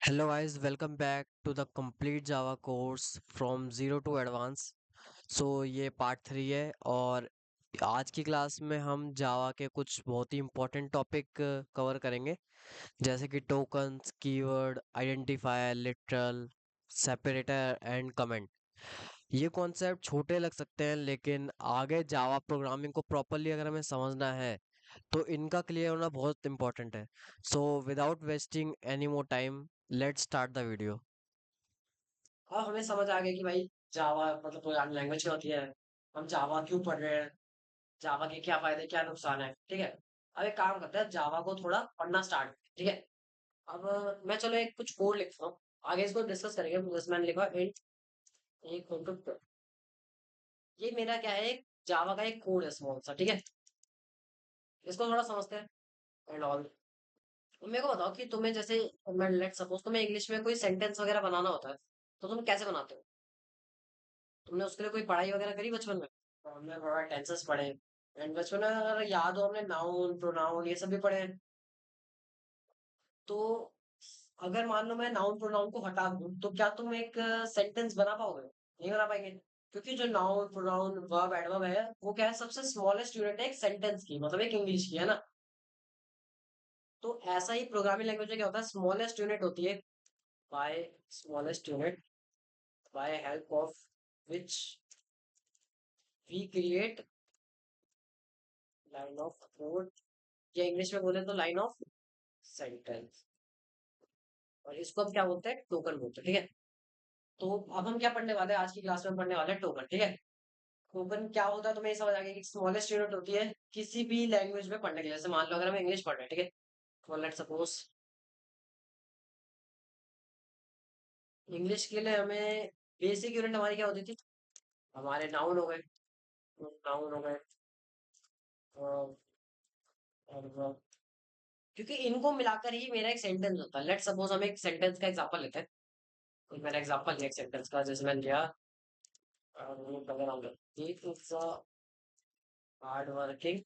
Hello guys, welcome back to the complete Java course from zero to advance। ये part 3 है और आज की क्लास में हम जावा के कुछ बहुत ही इंपॉर्टेंट टॉपिक कवर करेंगे, जैसे कि tokens, keyword, identifier, literal, separator and comment. ये कॉन्सेप्ट छोटे लग सकते हैं, लेकिन आगे जावा प्रोग्रामिंग को प्रॉपरली अगर हमें समझना है तो इनका क्लियर होना बहुत इंपॉर्टेंट है। So without wasting any more time, let's start the video. हाँ, हमें समझ आ गया कि भाई जावा मतलब प्रोग्रामिंग लैंग्वेज क्या होती है। हम जावा क्यों पढ़ रहे हैं, जावा के क्या फायदे क्या नुकसान है। ठीक है, अब एक काम करते हैं, जावा को थोड़ा पढ़ना स्टार्ट। ठीक है, अब मैं चलो एक कुछ कोड लिखता हूँ, आगे इसको डिस्कस करेंगे। जैसे मैंने लिखा इंट एक ये मेरा क्या है, एक जावा का एक कोड है स्मॉल सा। ठीक है, इसको थोड़ा समझते हैं एंड ऑल। मेरे को बताओ कि तुम्हें जैसे, मैं लेट सपोज तुम्हें इंग्लिश में कोई सेंटेंस वगैरह बनाना होता है, तो तुम कैसे बनाते हो? तुमने उसके लिए कोई पढ़ाई वगैरह करी बचपन में? तो हमने थोड़ा टेंसेस पढ़े एंड बचपन में अगर याद हो हमने नाउन प्रोनाउन ये सब भी पढ़े हैं। तो अगर मान लो मैं नाउन प्रोनाउन को हटा दूं तो क्या तुम एक सेंटेंस बना पाओगे? नहीं बना पाएंगे, क्योंकि जो नाउन प्रोनाउन वर्ब एडवर्ब है वो क्या है, सबसे स्मॉलेस्ट यूनिट है एक सेंटेंस की, मतलब एक इंग्लिश की, है ना। तो ऐसा ही प्रोग्रामिंग लैंग्वेज में क्या होता है, स्मॉलेस्ट यूनिट होती है। By smallest unit, by help of which we create line of code, या इंग्लिश में बोले तो लाइन ऑफ सेंटेंस। और इसको अब क्या बोलते हैं, टोकन बोलते हैं। ठीक है, तो अब हम क्या पढ़ने वाले हैं, आज की क्लास में पढ़ने वाले हैं टोकन। ठीक है, टोकन क्या होता है तुम्हें ये समझ आ गया कि स्मॉलेस्ट यूनिट होती है किसी भी लैंग्वेज में पढ़ने के लिए। जैसे मान लो अगर हम इंग्लिश पढ़ रहे हैं, ठीक है, तो लेट सपोज इंग्लिश के लिए हमें बेसिक यूनिट हमारी क्या होती थी, हमारे नाउन हो गए, नाउन हो गए और क्योंकि इनको मिलाकर ही मेरा एक सेंटेंस होता है। लेट सपोज हम एक सेंटेंस का एग्जांपल लेते हैं। कोई मैंने एग्जांपल लिया एक सेंटेंस का, जैसे मैंने लिया he is a hard working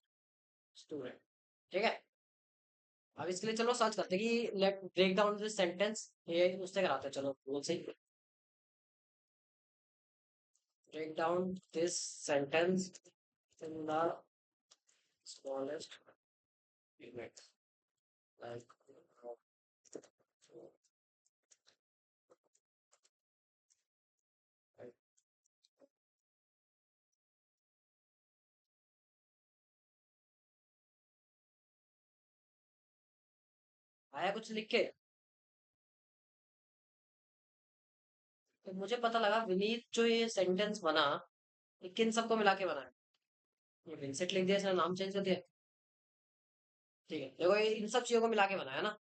student. ठीक है, अब इसके लिए चलो सर्च करते हैं कि let break down this sentence, ये उससे कराते हैं। चलो बोल से break down this sentence in the smallest unit, like आया कुछ लिख के। तो मुझे पता लगा विनीत जो ये सेंटेंस बना, ये किन सबको मिला के बना है। ये विंसेंट लिख दिया, इसने नाम चेंज कर दिया। ठीक है, देखो ये इन सब चीजों को मिला के बना है ना।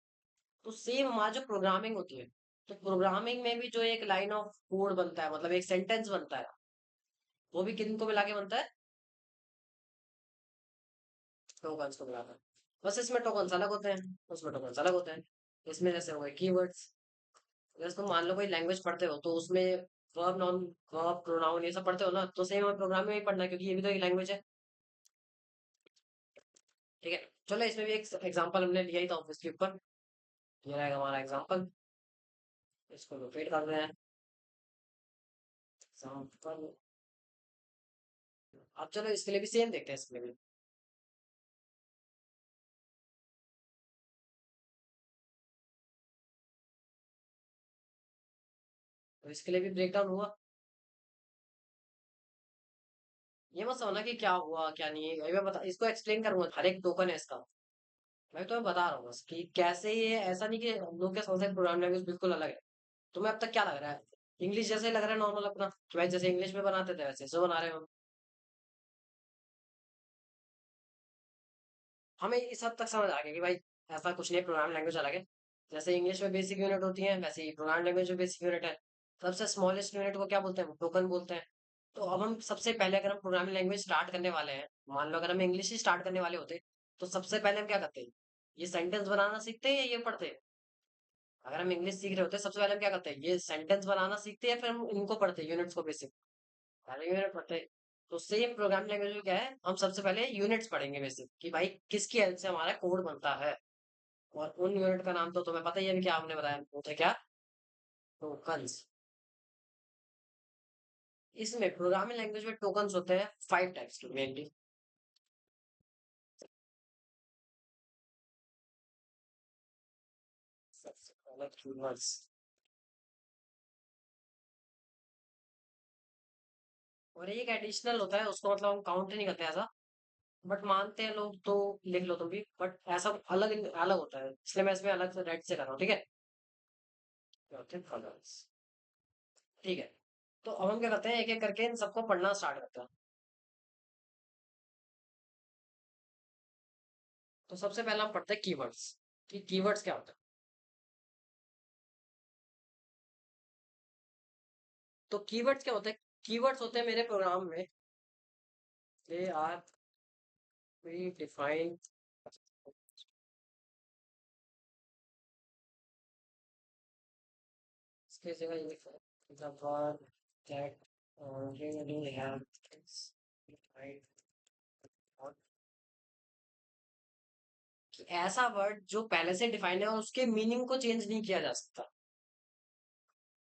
तो सेम हमारा जो प्रोग्रामिंग होती है, तो प्रोग्रामिंग में भी जो एक लाइन ऑफ कोड बनता है, मतलब एक सेंटेंस बनता है, वो भी किन को मिला के बनता है, टोकन्स को मिलाकर। बस इसमें टोकन्स अलग होते हैं, उसमें टोकन्स अलग होते हैं। इसमें जैसे हो गए कीवर्ड्स। जैसे तुम मान लो कोई लैंग्वेज पढ़ते हो तो उसमें वर्ब नाउन वर्ब प्रोनाउन ये सब पढ़ते हो ना, तो सेम हमें प्रोग्रामिंग में ही पढ़ना है, क्योंकि ये भी तो एक लैंग्वेज है। ठीक है, चलो इसमें भी एक एग्जांपल हमने लिया ही था ऑफिस के ऊपर। ये रहेगा हमारा एग्जांपल, इसको लोकेट कर रहे हैं एग्जांपल। अब चलो इसके लिए भी सेम देखते हैं, इसमें भी तो इसके लिए भी ब्रेक डाउन हुआ। ये मत समझना कि क्या हुआ क्या नहीं, अभी मैं बता इसको एक्सप्लेन करूंगा, हर एक टोकन है इसका। मैं तो मैं बता रहा हूँ बस कि कैसे ये, ऐसा नहीं कि हम लोग क्या समझते हैं प्रोग्राम लैंग्वेज बिल्कुल अलग है। तुम्हें अब तक क्या लग रहा है, इंग्लिश जैसे ही लग रहा है नॉर्मल अपना, कि भाई जैसे इंग्लिश में बनाते थे वैसे ऐसे बना रहे हो। हमें इस हद तक समझ आ गया कि भाई ऐसा कुछ नहीं, प्रोग्राम लैंग्वेज अलग है। जैसे इंग्लिश में बेसिक यूनिट होती है, वैसे ही प्रोग्राम लैंग्वेज में बेसिक यूनिट है। सबसे स्मॉलेस्ट यूनिट को क्या बोलते हैं, टोकन बोलते हैं। तो अब हम सबसे पहले अगर हम प्रोग्रामिंग लैंग्वेज स्टार्ट करने वाले हैं, मान लो अगर हम इंग्लिश ही स्टार्ट करने वाले होते, तो सबसे पहले हम क्या करते हैं, ये सेंटेंस बनाना सीखते हैं या ये पढ़ते हैं? अगर हम इंग्लिश सीख रहे होते हैं सबसे पहले हम क्या करते हैं, ये सेंटेंस बनाना सीखते हैं या फिर हम इनको पढ़ते हैं, यूनिट्स को बेसिक पहले यूनिट पढ़ते हैं। तो सेम प्रोग्रामिंग लैंग्वेज में क्या है, हम सबसे पहले यूनिट्स पढ़ेंगे बेसिक, कि भाई किसकी हेल्प से हमारा कोड बनता है। और उन यूनिट का नाम तो तुम्हें पता ही है, अभी क्या आपने बताया, वो थे क्या, टोकन्स। इसमें प्रोग्रामिंग लैंग्वेज में टोकन्स होते हैं 5 टाइप्स के मेनली। सबसे पहले कीवर्ड्स। और एक एडिशनल होता है, उसको मतलब हम काउंट नहीं करते ऐसा, बट मानते हैं लोग तो लिख लो तुम भी, बट ऐसा अलग अलग होता है, इसलिए मैं इसमें अलग से रेड से कर रहा हूँ, ठीक है। क्या होते हैं कलर्स। ठीक है, तो अब हम क्या करते हैं, एक एक करके इन सबको पढ़ना स्टार्ट करते हैं। तो सबसे पहला हम पढ़ते हैं कीवर्ड्स, कि कीवर्ड्स क्या होता है। तो कीवर्ड्स क्या होते हैं? कीवर्ड्स होते हैं मेरे प्रोग्राम में, दे आर प्री डिफाइंड। इसके जगह ये the word that already have is defined और कि ऐसा वर्ड जो पहले से डिफाइंड है और उसके मीनिंग को चेंज नहीं किया जा सकता।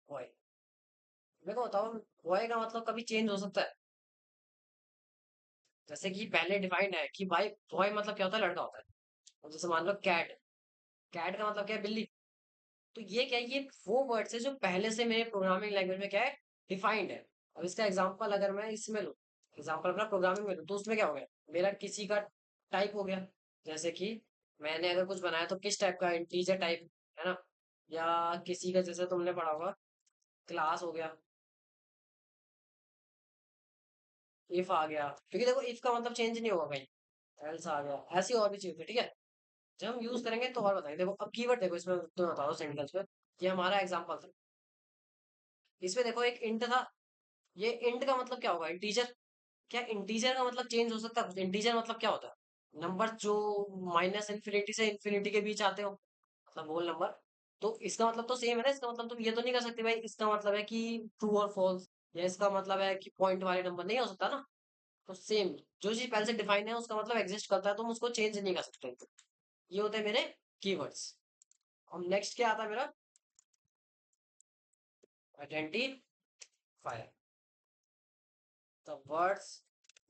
वॉय। मेरे को बताओ, वॉय का मतलब कभी चेंज हो सकता है? जैसे कि पहले डिफाइंड है कि भाई बॉय मतलब क्या होता है, लड़का होता है। और जैसे मान लो कैट, कैट का मतलब क्या है, बिल्ली। तो ये क्या है, ये वो वर्ड्स है जो पहले से मेरे प्रोग्रामिंग लैंग्वेज में क्या है, डिफाइंड है। अब इसका एग्जांपल अगर मैं इसमें लूँ, एग्जांपल अपना प्रोग्रामिंग में लूँ, तो उसमें क्या हो गया, मेरा किसी का टाइप हो गया। जैसे कि मैंने अगर कुछ बनाया तो किस टाइप का, इंटीजर टाइप, है ना। या किसी का जैसे तुमने पढ़ा होगा, क्लास हो गया, इफ आ गया, क्योंकि देखो इफ का मतलब चेंज नहीं होगा भाई, एल्स आ गया, ऐसी और भी चीजें, ठीक है। जब हम यूज करेंगे तो और बताएंगे। देखो अब कीवर्ड देखो, इसमें तो बता दो सेंटेंस में, ये हमारा एग्जांपल था। इसमें देखो एक इंट था, ये इंट का मतलब क्या होगा, इंटीजर। क्या इंटीजर का मतलब चेंज हो सकता है? इंटीजर मतलब क्या होता है, नंबर जो माइनस इन्फिनिटी से इन्फिनिटी के बीच आते हो, मतलब होल नंबर। तो इसका मतलब तो सेम है ना, इसका मतलब तुम ये तो नहीं कर सकते भाई इसका मतलब है कि ट्रू और फॉल्स, या इसका मतलब है कि पॉइंट वाले नंबर, नहीं हो सकता ना। तो सेम, जो चीज पहले से डिफाइन है उसका मतलब एग्जिस्ट करता है, तुम उसको चेंज नहीं कर सकते। ये होते हैं मेरे कीवर्ड्स। अब नेक्स्ट क्या आता है मेरा, identifier. the words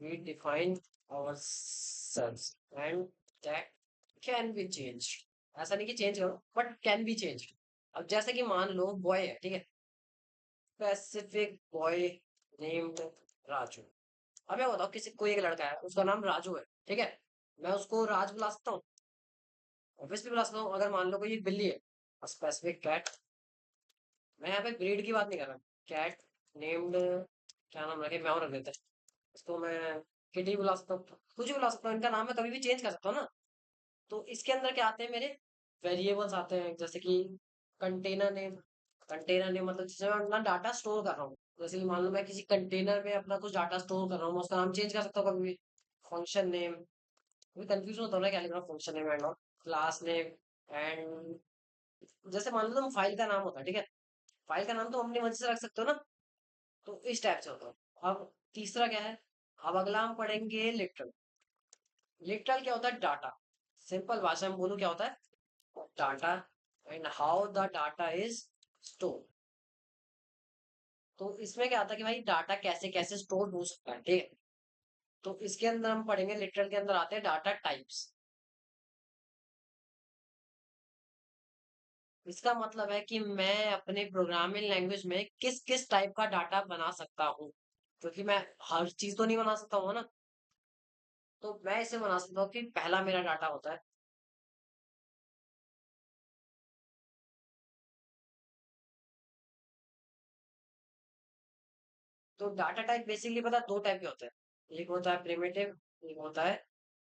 we define ourselves and that can be changed। ऐसा नहीं कि चेंज करो, बट कैन बी चेंज। अब जैसे कि मान लो बॉय है, ठीक है, स्पेसिफिक बॉय नेम्ड राजू। अब मैं बताओ किसी, कोई एक लड़का है उसका नाम राजू है, ठीक है, मैं उसको राज बुला सकता हूँ, ऑब्वियसली बुला सकता हूँ। अगर मान लो कोई एक बिल्ली है, स्पेसिफिक कैट, मैं यहाँ पे ब्रीड की बात नहीं कर रहा, कैट नेम्ड, क्या नाम रखे, म्याऊ रख देते हैं इसको, मैं किटी बुला सकता हूँ, कुछ भी बुला सकता हूँ, इनका नाम मैं कभी भी चेंज कर सकता हूँ ना। तो इसके अंदर क्या आते हैं मेरे, वेरिएबल्स आते हैं, जैसे कि कंटेनर नेम। कंटेनर नेम मतलब जिसमें मैं अपना डाटा स्टोर कर रहा हूँ, जैसे कि मान लो मैं किसी कंटेनर में अपना कुछ डाटा स्टोर कर रहा हूँ, मैं उसका नाम चेंज कर सकता हूँ कभी भी। फंक्शन नेम, कभी कंफ्यूजन होता है ना क्या लिख रहा हूँ, function name and all. Class name and, जैसे मान लो तुम फाइल का नाम होता है, ठीक है, फाइल का नाम तो अपनी मर्जी से रख सकते हो ना। तो इस टाइप से होता है। अब तीसरा क्या है, अब अगला हम पढ़ेंगे लिटरल। लिटरल क्या होता है, डाटा। सिंपल भाषा में बोलूं क्या होता है, data and how the data is store. तो इसमें क्या आता है कि भाई डाटा कैसे कैसे स्टोर हो सकता है, ठीक है। तो इसके अंदर हम पढ़ेंगे, लिटरल के अंदर आते हैं डाटा टाइप्स। इसका मतलब है कि मैं अपने प्रोग्रामिंग लैंग्वेज में किस किस टाइप का डाटा बना सकता हूँ, क्योंकि मैं हर चीज तो नहीं बना सकता हूँ ना। तो मैं इसे बना सकता हूँ कि पहला मेरा डाटा होता है, तो डाटा टाइप बेसिकली पता है दो टाइप के होते हैं, एक होता है प्रिमिटिव, एक होता है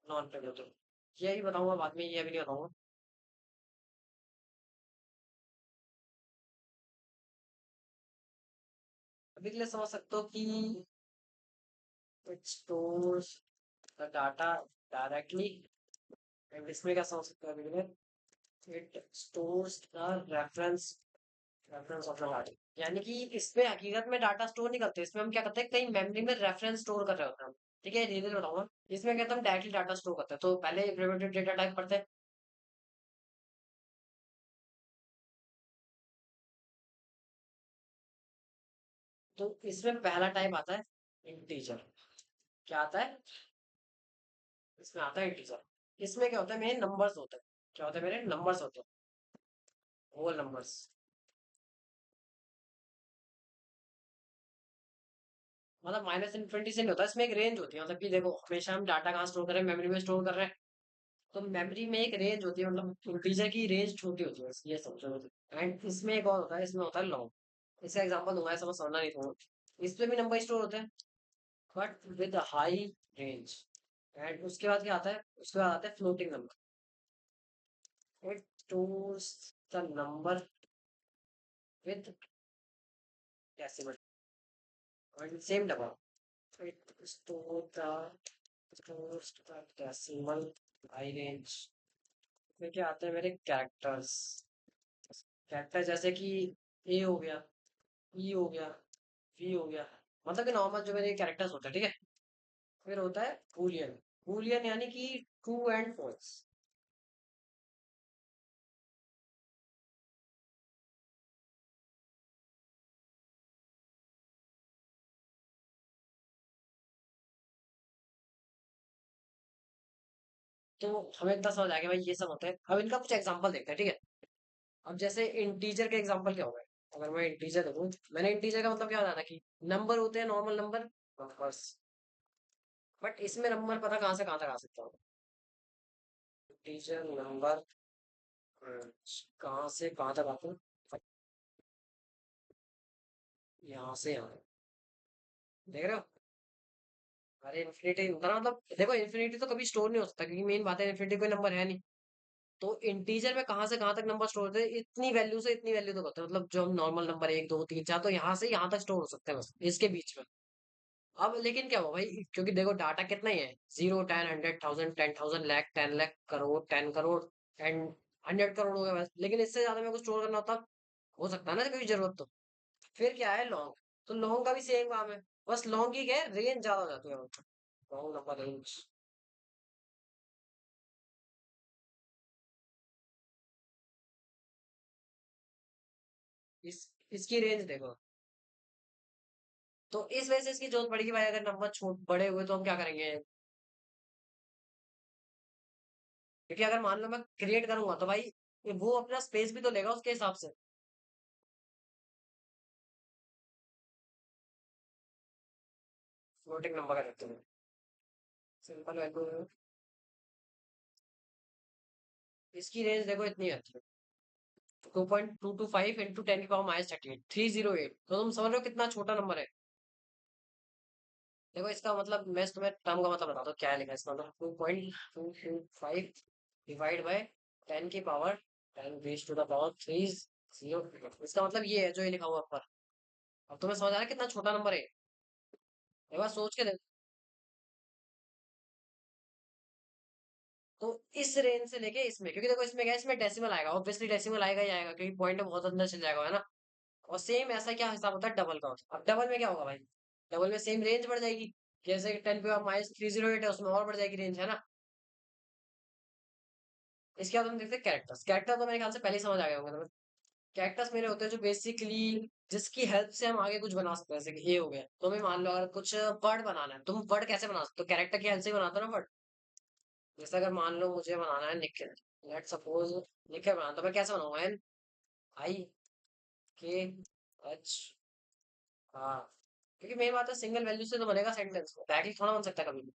नॉन प्रिमिटिव। यही बताऊंगा बाद में, ये अभी नहीं बताऊंगा। अभी के लिए समझ सकते हो कि it stores the data directly, and इसमें क्या समझ सकते हो अभी के लिए, it stores the reference, reference of the data. यानी कि इसमें हकीकत में डाटा स्टोर नहीं करते, इसमें हम क्या करते हैं, कहीं मेमोरी में रेफरेंस स्टोर कर रहे होते हैं हम। ठीक है, धीरे धीरे बताऊंगा। इसमें क्या, हम डायरेक्टली डाटा स्टोर करते हैं, तो पहले प्रिमिटिव डेटा टाइप पढ़ते हैं। तो इसमें पहला टाइप आता है इंटीजर। क्या आता है? इसमें आता है इंटीजर। इसमें क्या होता है, मेरे नंबर्स होते हैं। क्या होता है? मेरे नंबर्स होते हैं, होल नंबर्स। मतलब माइनस इन्फिनिटी से नहीं होता, इसमें एक रेंज होती है। मतलब कि देखो, हमेशा हम डाटा कहाँ स्टोर कर रहे हैं? मेमोरी में स्टोर कर रहे हैं। तो मेमोरी में एक रेंज होती है, मतलब इंटीजर की रेंज छोटी होती है, बस ये समझो। एंड इसमें एक और होता है, इसमें होता है लॉन्ग। इसका एग्जांपल दूंगा, ऐसा समझना नहीं दूंगा। इसमें भी नंबर स्टोर होते हैं, but with high range. And उसके बाद क्या आता है? उसके बाद आता है floating number. It stores the number with decimal and same number. It stores the decimal high range. फिर क्या आते हैं मेरे कैरेक्टर्स? कैरेक्टर जैसे कि ए हो गया, ई हो गया, वी हो गया। मतलब कि नॉर्मल जो मेरे कैरेक्टर्स होते हैं, ठीक है। फिर होता है बूलियन। बूलियन यानी कि ट्रू एंड फॉल्स। तो हमें इतना समझ आ गया भाई, ये सब होता है। अब इनका कुछ एग्जांपल देखते हैं, ठीक है। अब जैसे इंटीजर के एग्जांपल क्या होगा? अगर मैं इंटीजर देखूं, मैंने इंटीजर का मतलब क्या बताया कि नंबर होते हैं, नॉर्मल नंबर, बस। बट इसमें नंबर पता कहाँ से कहाँ तक आ सकता हूँ? इंटीजर नंबर कहाँ से कहाँ तक आते हैं? यहाँ से यहाँ, देख रहे हो? अरे इन्फिनिटी होता ना, मतलब देखो, इन्फिनिटी तो कभी स्टोर नहीं हो सकता, क्योंकि मेन बात है इन्फिनिटी कोई नंबर है नहीं। तो इंटीजर में कहाँ से कहाँ तक नंबर स्टोर होते हैं? इतनी वैल्यू से इतनी वैल्यू तक होते हैं। मतलब जो हम नॉर्मल नंबर 1 2 3 4, तो यहाँ से यहाँ तक स्टोर हो सकते हैं, बस इसके बीच में। अब लेकिन क्या हुआ भाई, क्योंकि देखो डाटा कितना ही है, 0 10 100 1000 10,000 लाख 10 लाख करोड़ 10 करोड़ एंड 100 करोड़ हो गया बस। लेकिन इससे ज्यादा मेरे को स्टोर करना होता, हो सकता है ना कोई जरूरत तो। फिर क्या है? लॉन्ग। तो लॉन्ग का भी सेम काम है, बस लॉन्ग की क्या है, रेंज ज्यादा हो जाती है। Long number range. इस इसकी रेंज देखो। तो इस वजह से इसकी जरूरत पड़ेगी भाई, अगर नंबर छोट बड़े हुए तो हम क्या करेंगे? क्योंकि अगर मान लो मैं क्रिएट करूंगा तो भाई वो अपना स्पेस भी तो लेगा उसके हिसाब से। फ्लोटिंग नंबर का रखते हैं, सिंपल वैल्यू। इसकी रेंज देखो इतनी आती है, 2.225 इंटू 10 की पावर -38 308। तो तुम समझ रहे हो कितना छोटा नंबर है? देखो इसका मतलब, मैं तुम्हें टर्म का मतलब बताता हूँ क्या है लिखा है। इसका मतलब 2.225 डिवाइड बाय 10 की power 10 raise to the power 30। इसका मतलब ये है जो ये लिखा हुआ है ऊपर। अब तुम्हें समझ आ रहा है कितना छोटा नंबर है? एक बार सोच के देखो। तो इस रेंज से लेके इसमें, क्योंकि देखो इसमें क्या है, इसमें डेसिमल आएगा, ऑब्वियसली डेसिमल आएगा ही आएगा, क्योंकि पॉइंट बहुत अंदर चल जाएगा, है ना। और सेम ऐसा क्या हिसाब होता है डबल का होता है। अब डबल में क्या होगा भाई? डबल में सेम रेंज बढ़ जाएगी। जैसे 10 की पावर -308 है, उसमें और बढ़ जाएगी रेंज, है ना। इसके बाद हम देखते हैं कैरेक्टर्स। कैरेक्टर तो मेरे ख्याल से पहले ही समझ आ गए होंगे तुम्हें। कैरेक्टर्स मेरे होते हैं जो बेसिकली जिसकी हेल्प से हम आगे कुछ बना सकते हैं। जैसे कि ये हो गया, तुम्हें मान लो अगर कुछ वर्ड बनाना है, तुम वर्ड कैसे बना सकते हो? कैरेक्टर की हेल्प से ही बनाते हो ना वर्ड। जैसे अगर मान लो मुझे बनाना है निखिल, लेट सपोज निखिल बनाना, तो मैं कैसे बनाऊंगा? NIKH। हाँ, क्योंकि मेन बात है सिंगल वैल्यू से तो बनेगा सेंटेंस, डायरेक्टली थोड़ा बन सकता है कभी भी।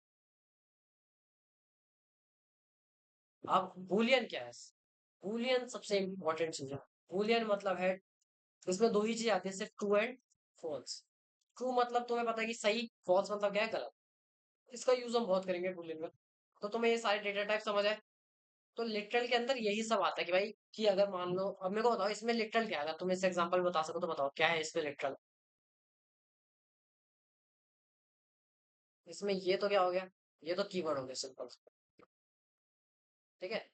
अब बूलियन क्या है? बूलियन सबसे इंपॉर्टेंट चीज है। बूलियन मतलब है, इसमें दो ही चीज आती है सिर्फ, ट्रू एंड फॉल्स। ट्रू मतलब तुम्हें पता है कि सही, फॉल्स मतलब क्या है, गलत। इसका यूज हम बहुत करेंगे बूलियन में। तो तुम्हें ये सारे डेटा टाइप समझ आए। तो लिटरल के अंदर यही सब आता है कि भाई, कि अगर मान लो, अब मेरे को बताओ इसमें लिटरल क्या है? अगर तुम इस एग्जांपल बता सको तो बताओ क्या है इसमें लिटरल। इसमें ये तो क्या हो गया? ये तो कीवर्ड हो गया सिंपल। ठीक है,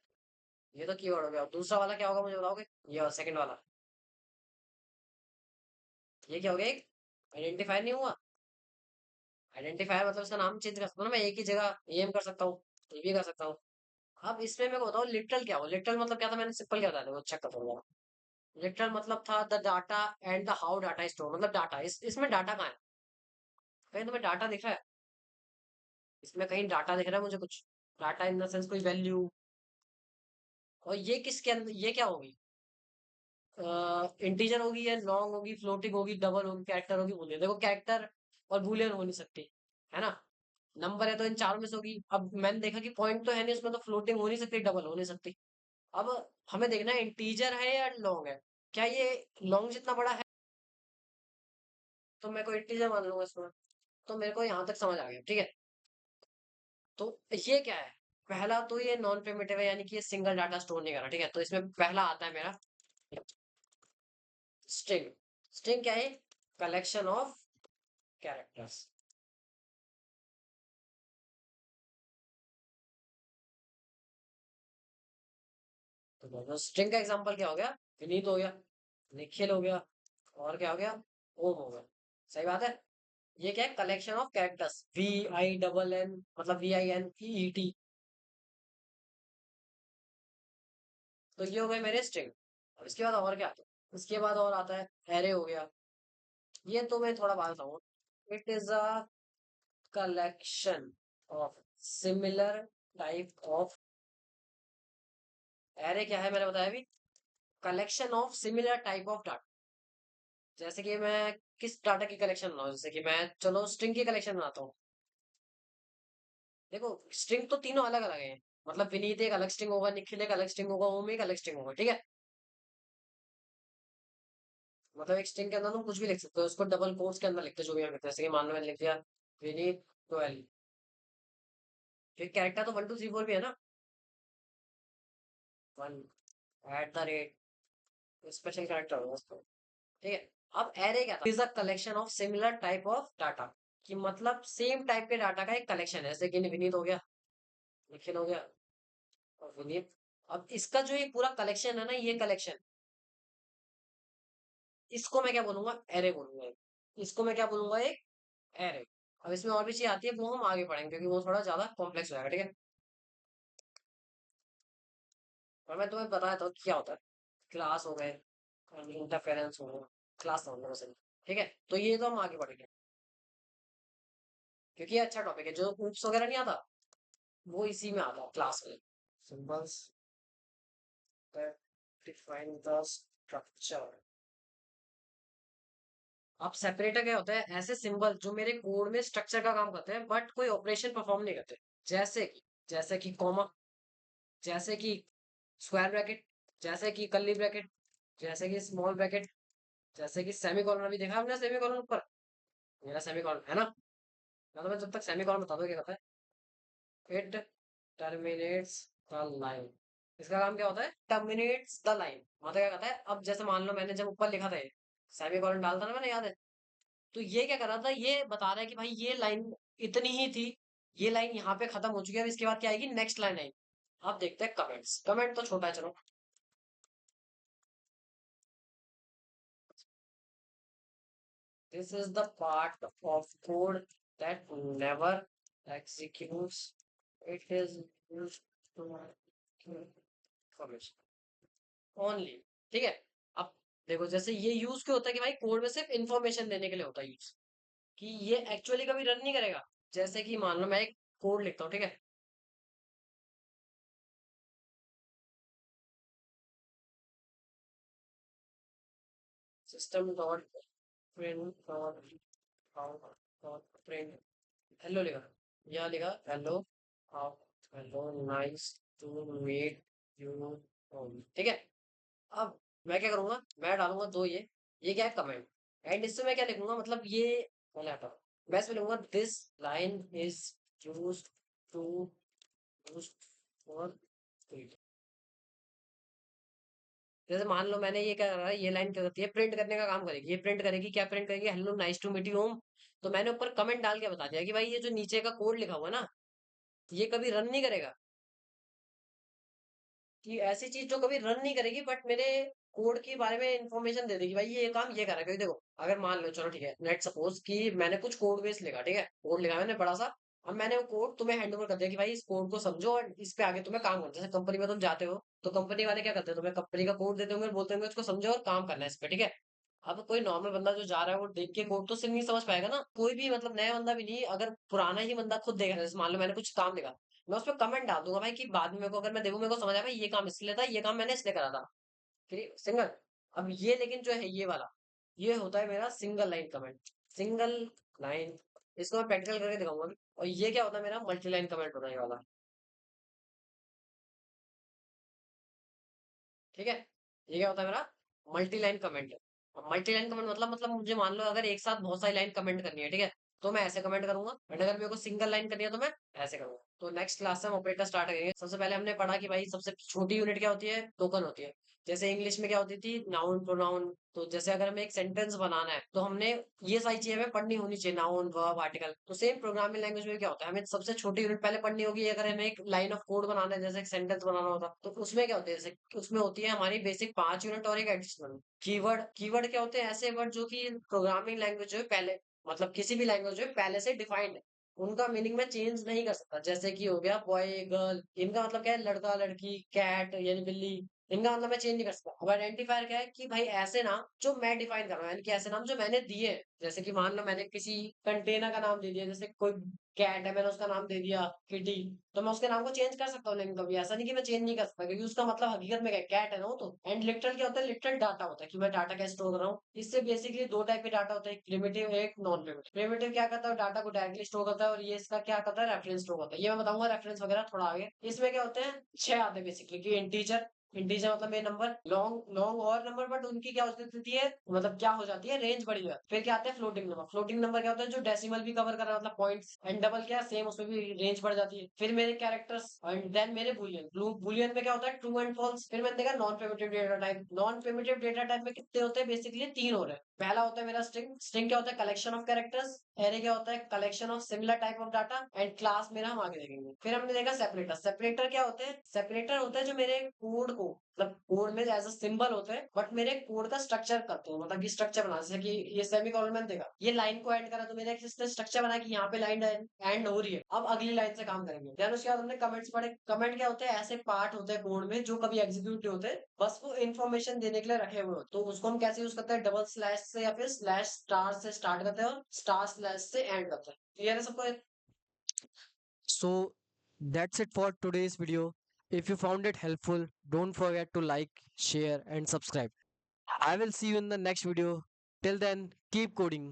ये तो कीवर्ड हो गया। और दूसरा वाला क्या होगा मुझे बताओगे? ये सेकंड वाला, ये क्या हो गया? एक आइडेंटिफायर नहीं हुआ? आइडेंटिफायर मतलब इसका नाम चेंज कर सकता हूँ ना मैं, एक ही जगह एम कर सकता हूँ, ये भी कर सकता हूँ। अब इसमें मेरे को बताओ लिटरल क्या हो? लिटरल मतलब क्या था? मैंने सिंपल क्या बताया था, वो चेक कर दूंगा। लिटरल मतलब था the data and the how data store, मतलब डाटा, इसमें डाटा कहाँ है? कहीं तुम्हें डाटा दिख रहा है? इसमें कहीं डाटा दिख रहा है मुझे कुछ? डाटा इन द सेंस कोई वैल्यू? और ये किसके अंदर, ये क्या होगी? इंटीजर होगी या लॉन्ग होगी, फ्लोटिंग होगी, डबल होगी, कैरेक्टर होगी, बोलिए। देखो कैरेक्टर और बूलियन हो नहीं सकती, है ना? नंबर है तो इन चारों में से होगी। अब मैंने देखा कि पॉइंट तो है नहीं उसमें, तो फ्लोटिंग हो नहीं सकती, डबल हो नहीं सकती। अब हमें देखना है इंटीजर है या लॉन्ग है। क्या ये लॉन्ग जितना बड़ा है? तो मैं को इंटीजर मान लूंगा इसमें। तो मेरे को यहाँ तक समझ आ गया, ठीक है। तो ये क्या है? पहला तो ये नॉन प्रिमिटिव है, यानी कि ये सिंगल डाटा स्टोर नहीं कर रहा, ठीक है। तो इसमें पहला आता है मेरा स्ट्रिंग। स्ट्रिंग क्या है? Collection of characters. तो दोनों स्ट्रिंग का एग्जांपल क्या हो गया? विनीत हो गया, निखिल हो गया, और क्या हो गया? ओम हो गया। सही बात है। ये क्या है? कलेक्शन ऑफ कैरेक्टर्स, VINN, मतलब VINEET। तो ये हो गए मेरे स्ट्रिंग। अब इसके बाद और क्या आता है? इसके बाद और आता है एरे हो गया। ये तो मैं थोड़ा बाद बताऊंगा। It is a collection of similar type of. Array क्या है मैंने बताया अभी? Collection of similar type of data. जैसे कि मैं किस डाटा की कलेक्शन बनाऊं, जैसे कि मैं चलो स्ट्रिंग की कलेक्शन बनाता हूँ। देखो स्ट्रिंग तो तीनों अलग अलग है। मतलब विनीत एक अलग स्ट्रिंग होगा, निखिल एक अलग स्ट्रिंग होगा, ओम एक अलग स्ट्रिंग होगा, ठीक है। मतलब एक स्ट्रिंग के अंदर तुम कुछ भी लिख सकते हो, उसको डबल कोट्स के अंदर लिखते हो, जो भी हम लिखते हैं। जैसे कि मान लो मैंने लिख दिया विनीत 12। फिर कैरेक्टर तो 1 2 3 4 भी है ना। 1 स्पेशल कैरेक्टर होगा उसको, ठीक है। अब एरे क्या था? Is a collection of similar type of data. कि मतलब सेम टाइप के डाटा का एक कलेक्शन है, जैसे कि विनीत हो गया, निखिल हो गया, और विनीत। अब इसका जो ये पूरा कलेक्शन है ना, ये कलेक्शन, इसको मैं क्या बोलूंगा? एरे बोलूंगा। इसको मैं क्या बोलूंगा? एक एरे। अब इसमें और भी चीज आती है, वो हम आगे पढ़ेंगे क्योंकि वो थोड़ा ज्यादा कॉम्प्लेक्स हो जाएगा, ठीक है। और मैं तुम्हें बताया था क्या होता है। क्लास हो गए, इंटरफेरेंस हो गया, क्लास समझ लो सही। ठीक है, तो ये तो हम आगे बढ़ेंगे क्योंकि ये अच्छा टॉपिक है। जो ग्रुप्स वगैरह नहीं आता, वो इसी में आता है, क्लास में। Symbols that define the structure. अब सेपरेटर क्या होता है? ऐसे सिंबल जो मेरे कोड में स्ट्रक्चर का काम करते हैं बट कोई ऑपरेशन परफॉर्म नहीं करते। जैसे कि कॉमा, जैसे कि स्क्वायर ब्रैकेट, जैसे कि कर्ली ब्रैकेट, जैसे कि स्मॉल ब्रैकेट, जैसे कि सेमी कॉलन। अभी देखा हमने सेमी कॉलन ऊपर? मेरा सेमी कॉलन है ना। मैं तुम्हें जब तक सेमी कॉलन बता दो क्या कहता है। It terminates the line. इसका काम क्या होता है? टर्मिनेट्स द लाइन मतलब क्या कहता है? अब जैसे मान लो मैंने जब ऊपर लिखा था सेमी कॉलन डालता ना मैंने, याद है? तो ये क्या कर रहा था? ये बता रहा है कि भाई ये लाइन इतनी ही थी, ये लाइन यहाँ पे खत्म हो चुकी है, अब इसके बाद क्या आएगी? नेक्स्ट लाइन आएगी। अब देखते हैं कमेंट्स। कमेंट तो छोटा है, चलो। This is the part of code that never executes. It is used to information only। ठीक है। अब देखो जैसे ये यूज क्यों होता है कि भाई कोड में सिर्फ इंफॉर्मेशन देने के लिए होता है यूज, कि ये एक्चुअली कभी रन नहीं करेगा। जैसे कि मान लो मैं एक कोड लिखता हूँ, ठीक है। System dot print dot out dot print hello लिखा, यह लिखा hello how, hello nice to meet you, ठीक है। अब मैं क्या करूंगा? मैं डालूंगा दो ये क्या है? कमेंट। एंड इससे मैं क्या लिखूंगा? मतलब ये पहले हटाओ। मैं इसमें लिखूंगा this line is used to boost for speed. जैसे मान लो मैंने ये क्या करा है, ये लाइन क्या करती है? प्रिंट करने का काम करेगी। ये प्रिंट करेगी क्या? प्रिंट करेगी hello nice to meet you home. तो मैंने ऊपर कमेंट डाल के बता दिया कि भाई ये जो नीचे का कोड लिखा हुआ है ना, ये कभी रन नहीं करेगा। कि ऐसी चीज जो कभी रन नहीं करेगी बट मेरे कोड के बारे में इंफॉर्मेशन दे देगी, भाई ये काम ये कर रहा है। क्योंकि देखो अगर मान लो, चलो ठीक है, लेट सपोज कि मैंने कुछ कोड बेस लिखा, ठीक है, कोड लिखा मैंने बड़ा सा, अब मैंने वो कोड तुम्हें हैंड ओवर कर दिया कि भाई इस कोड को समझो और इस पे आगे तुम्हें काम करना है। जैसे कंपनी में तुम जाते हो तो कंपनी वाले क्या करते हैं, तुम्हें कंपनी का कोड देते होंगे और बोलते होंगे इसको समझो और काम करना है इस पे, ठीक है। अब कोई नॉर्मल बंदा जो जा रहा है वो देख के कोड तो सिर्फ नहीं समझ पाएगा ना, कोई भी मतलब नया बंदा भी नहीं, अगर पुराना ही बंदा खुद देख रहा है, जैसे मान लो मैंने कुछ काम देखा, मैं उस पर कमेंट डाल दूंगा भाई कि बाद में मेरे को अगर मैं देखूं मेरे को समझ आया भाई ये काम इसलिए था, ये काम मैंने इसलिए करा था, फिर सिंगल। अब ये लेकिन जो है ये वाला, ये होता है मेरा single line comment, single line, इसको मैं प्रैक्टिकल करके दिखाऊंगा अभी। और ये क्या होता है, मेरा मल्टी लाइन कमेंट होता है ये वाला, ठीक है। ये क्या होता है मेरा multi line comment. Multi line comment मतलब मुझे मान लो अगर एक साथ बहुत सारी लाइन कमेंट करनी है, ठीक है, तो मैं ऐसे कमेंट करूंगा, बट अगर मेरे को सिंगल लाइन करनी है तो मैं ऐसे करूंगा। तो नेक्स्ट क्लास से हम ऑपरेटर स्टार्ट करेंगे। सबसे पहले हमने पढ़ा कि भाई सबसे छोटी यूनिट क्या होती है, टोकन होती है। जैसे इंग्लिश में क्या होती थी, नाउन प्रोनाउन। तो जैसे अगर हमें एक सेंटेंस बनाना है तो हमने ये सारी चीजें हमें पढ़नी होनी चाहिए, नाउन वर्ब आर्टिकल। तो सेम प्रोग्रामिंग लैंग्वेज में क्या होता है, हमें सबसे छोटी यूनिट पहले पढ़नी होगी। अगर हमें एक लाइन ऑफ कोड बनाना है, जैसे एक सेंटेंस बनाना होता, तो उसमें क्या होता है, जैसे उसमें होती है हमारी बेसिक 5 यूनिट और एक एडिशनल कीवर्ड। कीवर्ड क्या होते हैं, ऐसे वर्ड जो कि प्रोग्रामिंग लैंग्वेज है पहले, मतलब किसी भी लैंग्वेज में पहले से डिफाइंड है, उनका मीनिंग में चेंज नहीं कर सकता। जैसे कि हो गया बॉय गर्ल, इनका मतलब क्या है, लड़का लड़की, कैट यानी बिल्ली, इनका मतलब मैं चेंज नहीं कर सकता। अब आइडेंटिफायर क्या है कि भाई ऐसे नाम जो मैं डिफाइन कर रहा हूँ, यानी कि ऐसे नाम जो मैंने दिए हैं। जैसे कि मान लो मैंने किसी कंटेनर का नाम दे दिया, जैसे कोई कैट है मैंने उसका नाम दे दिया किटी, तो मैं उसके नाम को चेंज कर सकता हूँ, लेकिन कभी ऐसा नहीं कि मैं चेंज नहीं कर सकता, क्योंकि उसका मतलब हकीकत में क्या कैट है ना वो तो। एंड लिटरल क्या होता है, लिटरल डाटा होता है कि मैं डाटा कैसे स्टोर कर रहा हूँ। इससे बेसिकली दो टाइप के डाटा होता है, एक प्रिमिटिव एक नॉन प्रिमिटिव। प्रिमिटिव क्या करता है, डाटा को डायरेक्टली स्टोर करता है, और ये इसका क्या करता है, रेफरेंस स्टोर करता है। ये मैं बताऊंगा रेफरेंस वगैरह थोड़ा आगे। इसमें क्या होते हैं, 6 आते हैं बेसिकली, कि इंटीजर, इंटीजर मतलब ये नंबर, लॉन्ग लॉन्ग और नंबर, बट उनकी क्या होती है, मतलब क्या हो जाती है, रेंज बड़ी हो जाती है। फिर क्या आते हैं फ्लोटिंग नंबर। फ्लोटिंग नंबर क्या होता है, जो डेसिमल भी कवर कर रहा है, मतलब पॉइंट्स। एंड डबल क्या सेम, उसमें भी रेंज बढ़ जाती है। फिर मेरे कैरेक्टर्स, एंड देन मेरे बुलियन। बुलियन में क्या होता है, ट्रू एंड फॉल्स। फिर मैंने देखा non primitive data type. Non primitive data type में कितने होते हैं, बेसिकली 3 हो रहे हैं। पहला होता है मेरा स्ट्रिंग। स्ट्रिंग क्या होता है, कलेक्शन ऑफ कैरेक्टर्स। एरे क्या होता है, collection of similar type of data. And class मेरा हम आगे देखेंगे। फिर हमने देखा सेपरेटर। सेपरेटर क्या होते हैं, सेपरेटर होता है जो मेरे कोड को, मतलब कोड में एज अ सिंबल होते हैं, बट मेरे कोड का स्ट्रक्चर करते हो, मतलब कि स्ट्रक्चर बना, जैसे कि ये सेमीकोलन मैंने देखा, ये लाइन को ऐड करा तो मेरा एक स्ट्रक्चर बना कि यहाँ पे लाइन एंड हो रही है, अब अगली लाइन से काम करेंगे। देन उसके बाद हमने कमेंट्स पढ़े। कमेंट क्या होते हैं, ऐसे पार्ट होते हैं कोड में जो कभी एग्जीक्यूट नहीं होते, बस वो इन्फॉर्मेशन देने के लिए रखे हुए होते। तो उसको हम कैसे यूज करते हैं, डबल स्लैश से या फिर स्लैश स्टार से स्टार्ट करते हैं और स्टार स्लैश से एंड करते हैं। क्लियर है सबको? So that's it for today's video. If you found it helpful, don't forget to like, share, and subscribe. I will see you in the next video. Till then, keep coding.